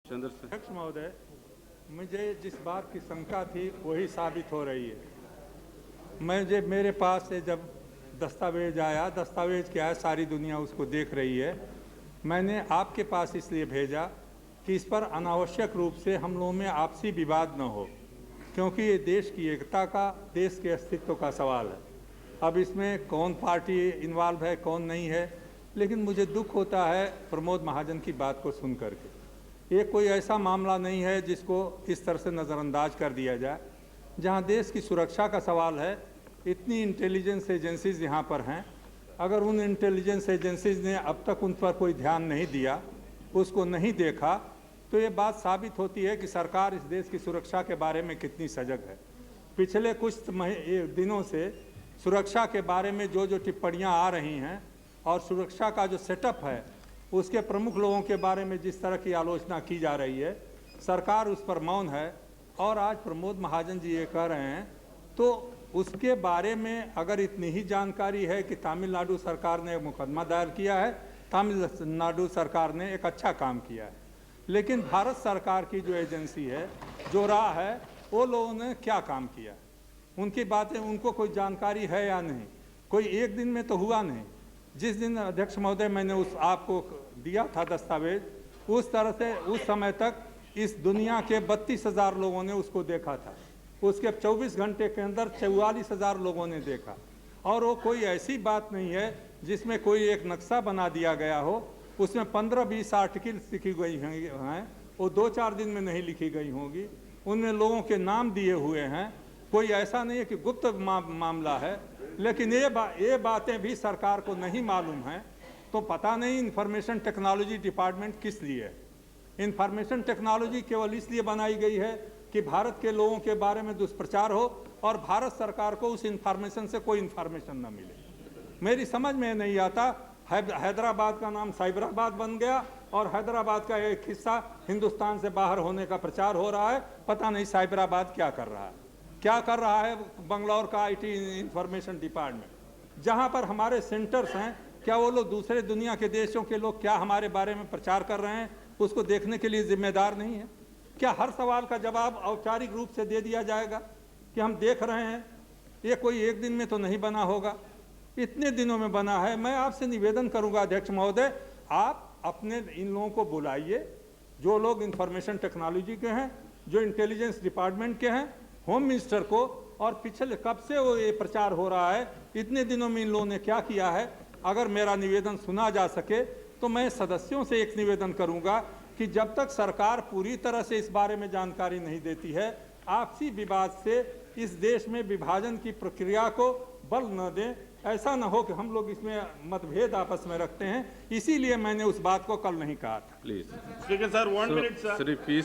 चंद्र से अध्यक्ष महोदय, मुझे जिस बात की शंका थी वही साबित हो रही है। मेरे पास से जब दस्तावेज आया, दस्तावेज क्या है, सारी दुनिया उसको देख रही है। मैंने आपके पास इसलिए भेजा कि इस पर अनावश्यक रूप से हम लोगों में आपसी विवाद न हो, क्योंकि ये देश की एकता का, देश के अस्तित्व का सवाल है। अब इसमें कौन पार्टी इन्वॉल्व है, कौन नहीं है, लेकिन मुझे दुख होता है प्रमोद महाजन की बात को सुन करके। ये कोई ऐसा मामला नहीं है जिसको इस तरह से नज़रअंदाज कर दिया जाए। जहाँ देश की सुरक्षा का सवाल है, इतनी इंटेलिजेंस एजेंसीज यहाँ पर हैं, अगर उन इंटेलिजेंस एजेंसीज ने अब तक उन पर कोई ध्यान नहीं दिया, उसको नहीं देखा, तो ये बात साबित होती है कि सरकार इस देश की सुरक्षा के बारे में कितनी सजग है। पिछले कुछ दिनों से सुरक्षा के बारे में जो जो टिप्पणियाँ आ रही हैं और सुरक्षा का जो सेटअप है उसके प्रमुख लोगों के बारे में जिस तरह की आलोचना की जा रही है, सरकार उस पर मौन है। और आज प्रमोद महाजन जी ये कह रहे हैं, तो उसके बारे में अगर इतनी ही जानकारी है कि तमिलनाडु सरकार ने एक मुकदमा दायर किया है, तमिलनाडु सरकार ने एक अच्छा काम किया है, लेकिन भारत सरकार की जो एजेंसी है, जो राह है, वो लोगों ने क्या काम किया, उनकी बातें, उनको कोई जानकारी है या नहीं? कोई एक दिन में तो हुआ नहीं। जिस दिन अध्यक्ष महोदय मैंने उस आपको दिया था दस्तावेज, उस तरह से उस समय तक इस दुनिया के 32,000 लोगों ने उसको देखा था। उसके 24 घंटे के अंदर 44,000 लोगों ने देखा। और वो कोई ऐसी बात नहीं है जिसमें कोई एक नक्शा बना दिया गया हो। उसमें 15-20 आर्टिकल्स लिखी गई हैं, वो 2-4 दिन में नहीं लिखी गई होंगी। उनमें लोगों के नाम दिए हुए हैं। कोई ऐसा नहीं है कि गुप्त मामला है, लेकिन ये बातें भी सरकार को नहीं मालूम हैं। तो पता नहीं इंफॉर्मेशन टेक्नोलॉजी डिपार्टमेंट किस लिए है। इंफॉर्मेशन टेक्नोलॉजी केवल इसलिए बनाई गई है कि भारत के लोगों के बारे में दुष्प्रचार हो और भारत सरकार को उस इंफॉर्मेशन से कोई इंफॉर्मेशन न मिले। मेरी समझ में नहीं आता, हैदराबाद का नाम साइबराबाद बन गया और हैदराबाद का एक हिस्सा हिंदुस्तान से बाहर होने का प्रचार हो रहा है। पता नहीं साइबराबाद क्या कर रहा है, क्या कर रहा है बंगलौर का आईटी इंफॉर्मेशन डिपार्टमेंट। जहां पर हमारे सेंटर्स हैं, क्या वो लोग दूसरे दुनिया के देशों के लोग क्या हमारे बारे में प्रचार कर रहे हैं, उसको देखने के लिए जिम्मेदार नहीं है? क्या हर सवाल का जवाब औपचारिक रूप से दे दिया जाएगा कि हम देख रहे हैं? ये कोई एक दिन में तो नहीं बना होगा, इतने दिनों में बना है। मैं आपसे निवेदन करूंगा अध्यक्ष महोदय, आप अपने इन लोगों को बुलाइए, जो लोग इंफॉर्मेशन टेक्नोलॉजी के हैं, जो इंटेलिजेंस डिपार्टमेंट के हैं, होम मिनिस्टर को, और पिछले कब से वो ये प्रचार हो रहा है, इतने दिनों में इन लोगों ने क्या किया है। अगर मेरा निवेदन सुना जा सके तो मैं सदस्यों से एक निवेदन करूंगा कि जब तक सरकार पूरी तरह से इस बारे में जानकारी नहीं देती है, आपसी विवाद से इस देश में विभाजन की प्रक्रिया को बल न दें। ऐसा न हो कि हम लोग इसमें मतभेद आपस में रखते हैं। इसीलिए मैंने उस बात को कल नहीं कहा था। Please Speaker, sir, 1 minute, sir. Shri P